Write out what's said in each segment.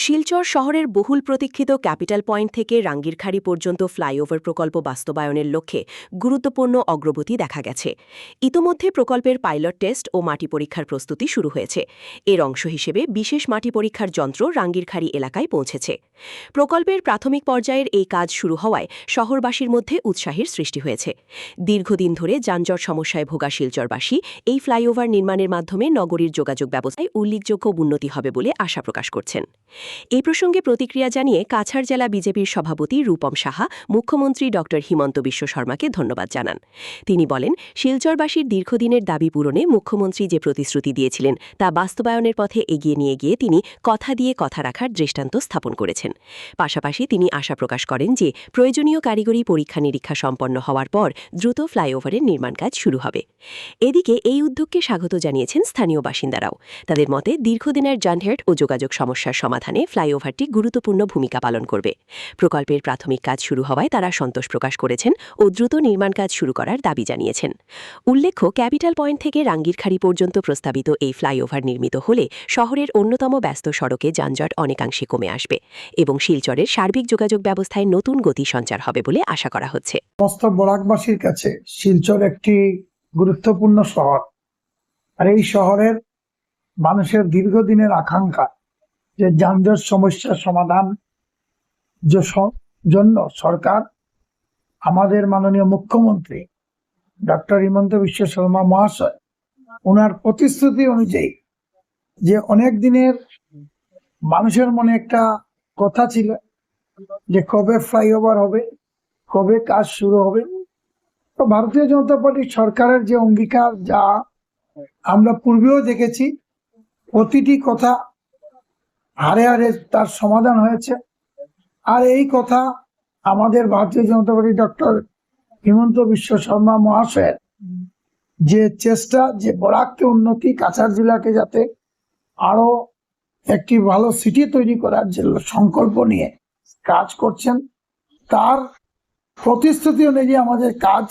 শিলচর শহরের বহুল প্রতীক্ষিত ক্যাপিটাল পয়েন্ট থেকে রাঙ্গিরখাড়ি পর্যন্ত ফ্লাইওভার প্রকল্প বাস্তবায়নের লক্ষ্যে গুরুত্বপূর্ণ অগ্রগতি দেখা গেছে। ইতোমধ্যে প্রকল্পের পাইলট টেস্ট ও মাটি পরীক্ষার প্রস্তুতি শুরু হয়েছে। এর অংশ হিসেবে বিশেষ মাটি পরীক্ষার যন্ত্র রাঙ্গিরখাড়ি এলাকায় পৌঁছেছে। প্রকল্পের প্রাথমিক পর্যায়ের এই কাজ শুরু হওয়ায় শহরবাসীর মধ্যে উৎসাহের সৃষ্টি হয়েছে। দীর্ঘদিন ধরে যানজট সমস্যায় ভোগা শিলচরবাসী এই ফ্লাইওভার নির্মাণের মাধ্যমে নগরীর যোগাযোগ ব্যবস্থায় উল্লেখযোগ্য উন্নতি হবে বলে আশা প্রকাশ করছেন। এই প্রসঙ্গে প্রতিক্রিয়া জানিয়ে কাছাড় জেলা বিজেপির সভাপতি রূপম সাহা মুখ্যমন্ত্রী ড হিমন্ত বিশ্ব শর্মাকে ধন্যবাদ জানান। তিনি বলেন, শিলচরবাসীর দীর্ঘদিনের দাবি পূরণে মুখ্যমন্ত্রী যে প্রতিশ্রুতি দিয়েছিলেন তা বাস্তবায়নের পথে এগিয়ে নিয়ে গিয়ে তিনি কথা দিয়ে কথা রাখার দৃষ্টান্ত স্থাপন করেছেন। পাশাপাশি তিনি আশা প্রকাশ করেন যে প্রয়োজনীয় কারিগরি পরীক্ষা নিরীক্ষা সম্পন্ন হওয়ার পর দ্রুত ফ্লাইওভারের নির্মাণ কাজ শুরু হবে। এদিকে এই উদ্যোগকে স্বাগত জানিয়েছেন স্থানীয় বাসিন্দারাও। তাদের মতে দীর্ঘদিনের যানজট ও যোগাযোগ সমস্যার সমাধানে ফ্লাইওভারটি গুরুত্বপূর্ণ ভূমিকা পালন করবে। প্রকল্পের প্রাথমিক কাজ শুরু হওয়ায় তারা সন্তোষ প্রকাশ করেছেন ও দ্রুত নির্মাণ কাজ শুরু করার দাবি জানিয়েছেন। উল্লেখ্য, ক্যাপিটাল পয়েন্ট থেকে রাঙ্গিরখাড়ি পর্যন্ত প্রস্তাবিত এই ফ্লাইওভার নির্মিত হলে শহরের অন্যতম ব্যস্ত সড়কে যানজট অনেকাংশে কমে আসবে এবং শিলচরের সার্বিক যোগাযোগ ব্যবস্থায় নতুন গতি সঞ্চার হবে বলে আশা করা হচ্ছে। সমস্ত বরাকবাসীর কাছে শিলচর একটি গুরুত্বপূর্ণ শহর, আর এই শহরের মানুষের দীর্ঘদিনের আকাঙ্ক্ষা যে যানজট সমস্যার সমাধান জন্য সরকার, আমাদের মাননীয় মুখ্যমন্ত্রী ডক্টর হিমন্ত বিশ্ব শর্মা মহাশয় ওনার প্রতিশ্রুতি অনুযায়ী যে অনেক দিনের মানুষের মনে একটা কথা ছিল যে কবে ফ্লাইওভার হবে, কবে কাজ শুরু হবে। তো ভারতীয় জনতা পার্টি সরকারের যে অঙ্গীকার, যা আমরা পূর্বেও দেখেছি, প্রতিটি কথা হারে হারে তার সমাধান হয়েছে। আর এই কথা আমাদের ভারতীয় জনতা পার্টি ডক্টর হিমন্ত বিশ্ব শর্মা মহাশয়ের যে চেষ্টা, যে বরাককে উন্নতি, কাছাড় জেলাকে যাতে আরো একটি ভালো সিটি তৈরি করার যে সংকল্প নিয়ে কাজ করছেন, তার প্রতিশ্রুতি অনুযায়ী আমাদের কাজ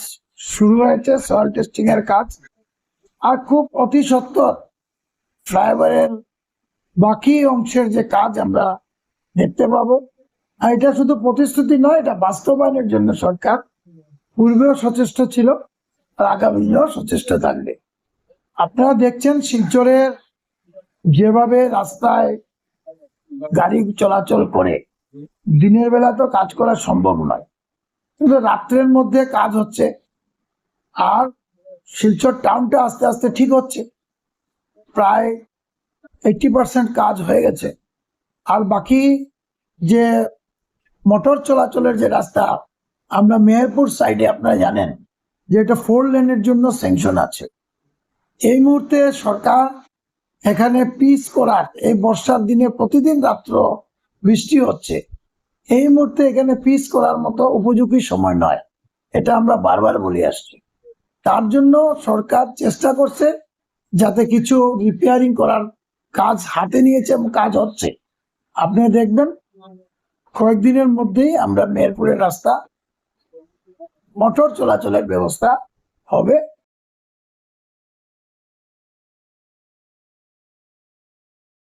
শুরু হয়েছে, সয়েল টেস্টিং এর কাজ। আর খুব অতি সত্বর ফ্লাইওভারের বাকি অংশের যে কাজ আমরা দেখতে পাবো। আর এটা শুধু প্রতিশ্রুতি নয়, এটা বাস্তবায়নের জন্য সরকার পূর্বেও সচেষ্ট ছিল আর আগামী দিনেও সচেষ্ট থাকবে। আপনারা দেখছেন শিলচরের যেভাবে রাস্তায় গাড়ি চলাচল করে, দিনের বেলা তো কাজ করা সম্ভব নয়, কিন্তু রাত্রের মধ্যে কাজ হচ্ছে। আর শিলচর টাউনটা আস্তে আস্তে ঠিক হচ্ছে, প্রায় 80% কাজ হয়ে গেছে। আর বাকি যে মোটর চলাচলের যে রাস্তা, আমরা মেহেরপুর সাইডে আপনারা জানেন যে এটা 4 লেনের জন্য স্যাংশন আছে। এই মুহূর্তে সরকার এখানে পিচ করার, এই বর্ষার দিনে প্রতিদিন রাত্র বৃষ্টি হচ্ছে, এই মুহূর্তে এখানে পিচ করার মতো উপযোগী সময় নয়, এটা আমরা বারবার বলে আসছি। তার জন্য সরকার চেষ্টা করছে যাতে কিছু রিপেয়ারিং করার কাজ হাতে নিয়েছে এবং কাজ হচ্ছে। আপনি দেখবেন কয়েকদিনের মধ্যেই আমরা মেহেরপুরের রাস্তা মোটর চলাচলের ব্যবস্থা হবে।